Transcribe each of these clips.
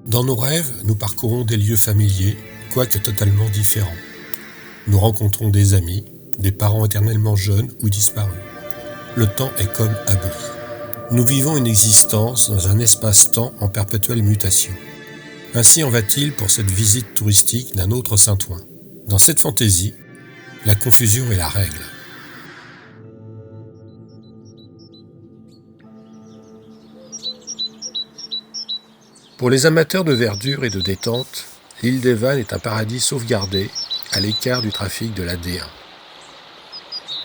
Dans nos rêves, nous parcourons des lieux familiers, quoique totalement différents. Nous rencontrons des amis, des parents éternellement jeunes ou disparus. Le temps est comme aboli. Nous vivons une existence dans un espace-temps en perpétuelle mutation. Ainsi en va-t-il pour cette visite touristique d'un autre Saint-Ouen. Dans cette fantaisie, la confusion est la règle. Pour les amateurs de verdure et de détente, l'île des Vannes est un paradis sauvegardé, à l'écart du trafic de la D1.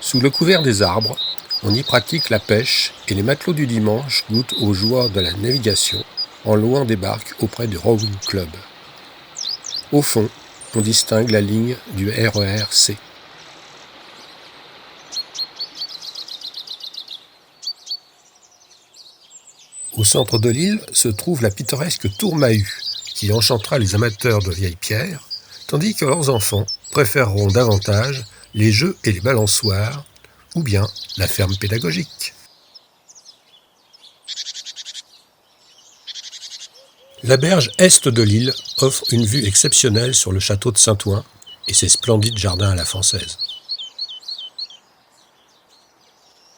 Sous le couvert des arbres, on y pratique la pêche et les matelots du dimanche goûtent aux joies de la navigation en louant des barques auprès du Rowing Club. Au fond, on distingue la ligne du RER C. Au centre de l'île se trouve la pittoresque Tour Mahut, qui enchantera les amateurs de vieilles pierres, tandis que leurs enfants préféreront davantage les jeux et les balançoires, ou bien la ferme pédagogique. La berge est de l'île offre une vue exceptionnelle sur le château de Saint-Ouen et ses splendides jardins à la française.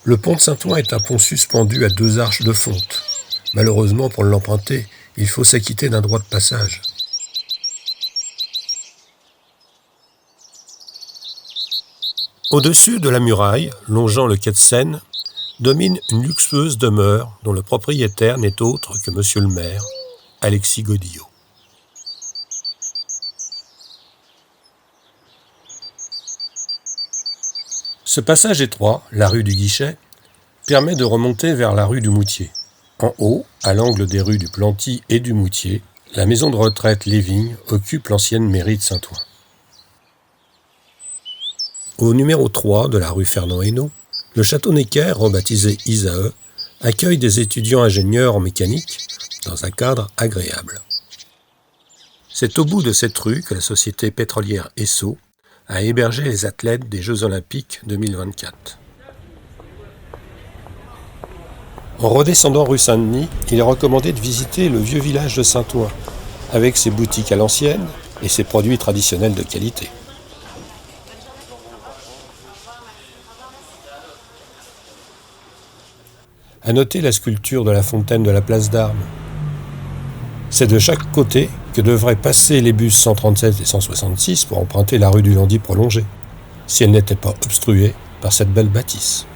Le pont de Saint-Ouen est un pont suspendu à 2 arches de fonte. Malheureusement, pour l'emprunter, il faut s'acquitter d'un droit de passage. Au-dessus de la muraille, longeant le quai de Seine, domine une luxueuse demeure dont le propriétaire n'est autre que monsieur le maire, Alexis Godillot. Ce passage étroit, la rue du Guichet, permet de remonter vers la rue du Moutier. En haut, à l'angle des rues du Planty et du Moutier, la maison de retraite Les Vignes occupe l'ancienne mairie de Saint-Ouen. Au numéro 3 de la rue Fernand-Hénault, le château Necker, rebaptisé Isae, accueille des étudiants ingénieurs en mécanique dans un cadre agréable. C'est au bout de cette rue que la société pétrolière Esso a hébergé les athlètes des Jeux Olympiques 2024. En redescendant rue Saint-Denis, il est recommandé de visiter le vieux village de Saint-Ouen, avec ses boutiques à l'ancienne et ses produits traditionnels de qualité. À noter la sculpture de la fontaine de la place d'Armes. C'est de chaque côté que devraient passer les bus 137 et 166 pour emprunter la rue du Landy prolongée, si elle n'était pas obstruée par cette belle bâtisse.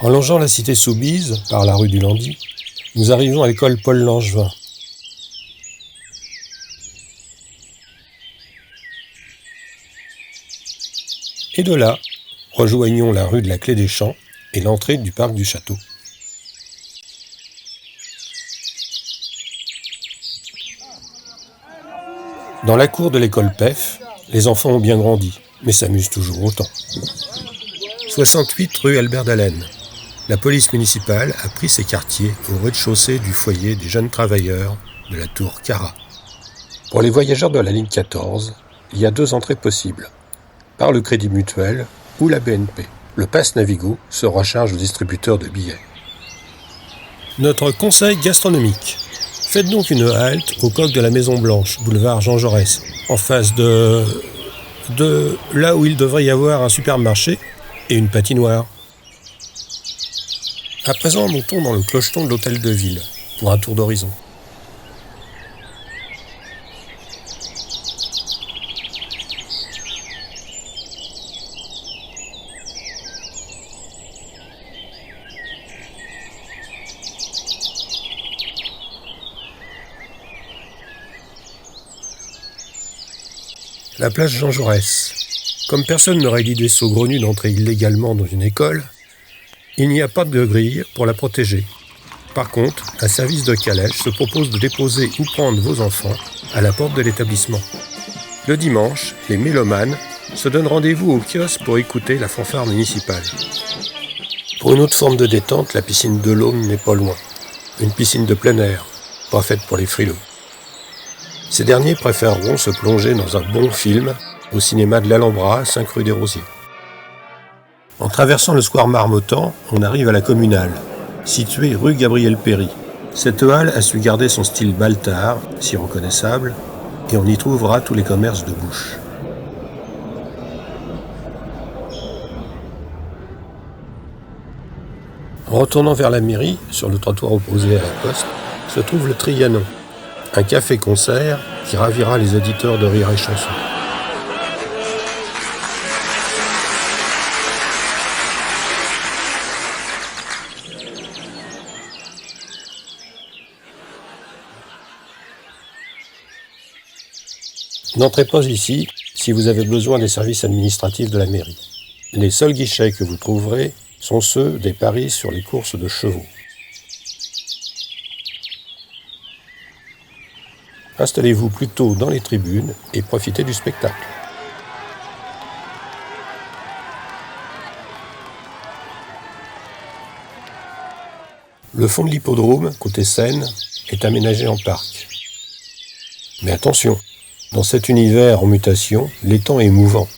En longeant la cité Soubise, par la rue du Landy, nous arrivons à l'école Paul Langevin. Et de là, rejoignons la rue de la Clé des Champs et l'entrée du parc du château. Dans la cour de l'école PEF, les enfants ont bien grandi, mais s'amusent toujours autant. 68 rue Albert d'Allen. La police municipale a pris ses quartiers au rez-de-chaussée du foyer des jeunes travailleurs de la tour Cara. Pour les voyageurs de la ligne 14, il y a 2 entrées possibles, par le Crédit Mutuel ou la BNP. Le Pass Navigo se recharge au distributeur de billets. Notre conseil gastronomique. Faites donc une halte au coq de la Maison Blanche, boulevard Jean Jaurès, en face de là où il devrait y avoir un supermarché et une patinoire. À présent, montons dans le clocheton de l'hôtel de ville, pour un tour d'horizon. La place Jean Jaurès. Comme personne n'aurait l'idée saugrenue d'entrer illégalement dans une école, il n'y a pas de grille pour la protéger. Par contre, un service de calèche se propose de déposer ou prendre vos enfants à la porte de l'établissement. Le dimanche, les mélomanes se donnent rendez-vous au kiosque pour écouter la fanfare municipale. Pour une autre forme de détente, la piscine de l'Aume n'est pas loin. Une piscine de plein air, pas faite pour les frileux. Ces derniers préféreront se plonger dans un bon film au cinéma de l'Alhambra, 5 rue des Rosiers. En traversant le square Marmottan, on arrive à la Communale, située rue Gabriel-Péri. Cette halle a su garder son style Baltard, si reconnaissable, et on y trouvera tous les commerces de bouche. En retournant vers la mairie, sur le trottoir opposé à la poste, se trouve le Trianon, un café-concert qui ravira les auditeurs de Rire et Chanson. N'entrez pas ici si vous avez besoin des services administratifs de la mairie. Les seuls guichets que vous trouverez sont ceux des paris sur les courses de chevaux. Installez-vous plutôt dans les tribunes et profitez du spectacle. Le fond de l'hippodrome, côté Seine, est aménagé en parc. Mais attention, dans cet univers en mutation, l'étang est mouvant.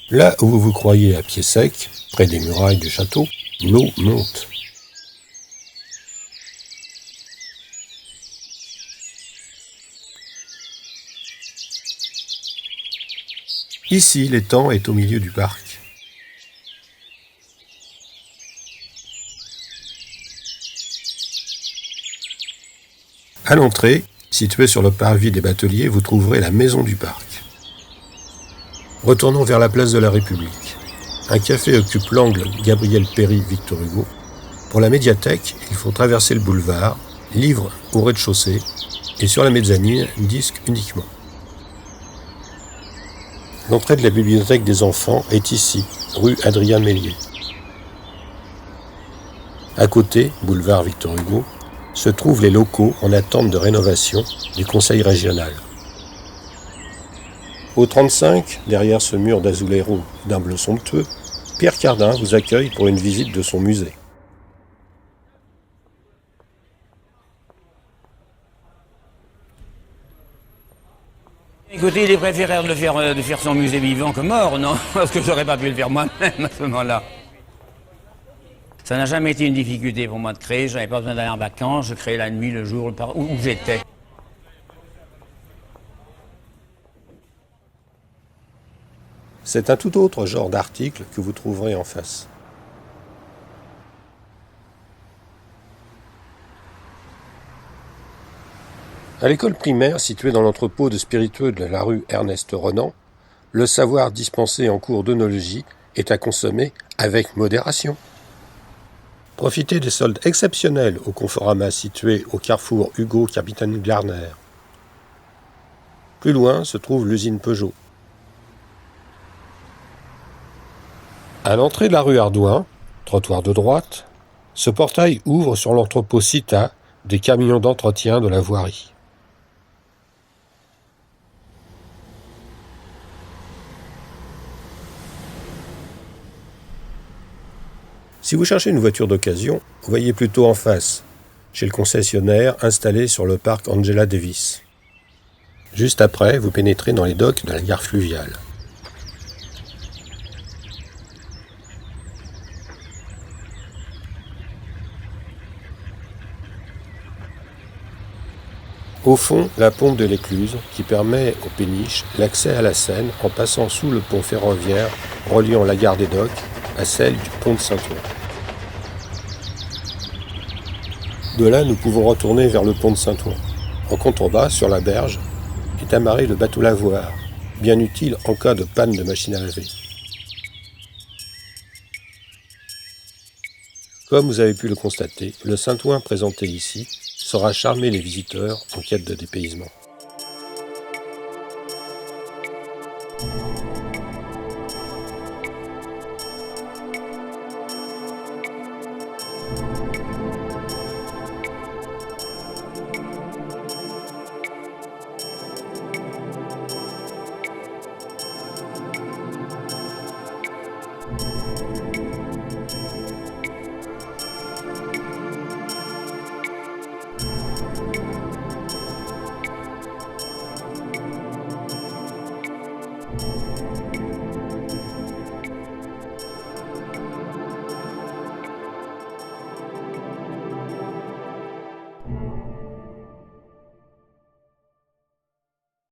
Là où vous vous croyez à pied sec, près des murailles du château, l'eau monte. Ici, l'étang est au milieu du parc. À l'entrée, située sur le parvis des Bateliers, vous trouverez la maison du parc. Retournons vers la place de la République. Un café occupe l'angle Gabriel-Péri-Victor Hugo. Pour la médiathèque, il faut traverser le boulevard, livre au rez-de-chaussée, et sur la mezzanine, disque uniquement. L'entrée de la bibliothèque des enfants est ici, rue Adrien Mélier. À côté, boulevard Victor Hugo, se trouvent les locaux en attente de rénovation du conseil régional. Au 35, derrière ce mur d'azuléro d'un bleu somptueux, Pierre Cardin vous accueille pour une visite de son musée. Écoutez, il est préférable de faire son musée vivant que mort, non? Parce que j'aurais pas pu le faire moi-même à ce moment-là. Ça n'a jamais été une difficulté pour moi de créer, j'avais pas besoin d'aller en vacances, je créais la nuit, le jour, où j'étais. C'est un tout autre genre d'article que vous trouverez en face. À l'école primaire, située dans l'entrepôt de spiritueux de la rue Ernest Renan, le savoir dispensé en cours d'œnologie est à consommer avec modération. Profitez des soldes exceptionnels au Conforama situé au carrefour Hugo-Capitaine Glarner. Plus loin se trouve l'usine Peugeot. À l'entrée de la rue Ardouin, trottoir de droite, ce portail ouvre sur l'entrepôt Cita des camions d'entretien de la voirie. Si vous cherchez une voiture d'occasion, voyez plutôt en face, chez le concessionnaire installé sur le parc Angela Davis. Juste après, vous pénétrez dans les docks de la gare fluviale. Au fond, la pompe de l'Écluse qui permet aux péniches l'accès à la Seine en passant sous le pont ferroviaire reliant la gare des Docks à celle du pont de Saint-Ouen. De là, nous pouvons retourner vers le pont de Saint-Ouen. En contrebas, sur la berge, est amarré le bateau lavoir, bien utile en cas de panne de machine à laver. Comme vous avez pu le constater, le Saint-Ouen présenté ici saura charmer les visiteurs en quête de dépaysement.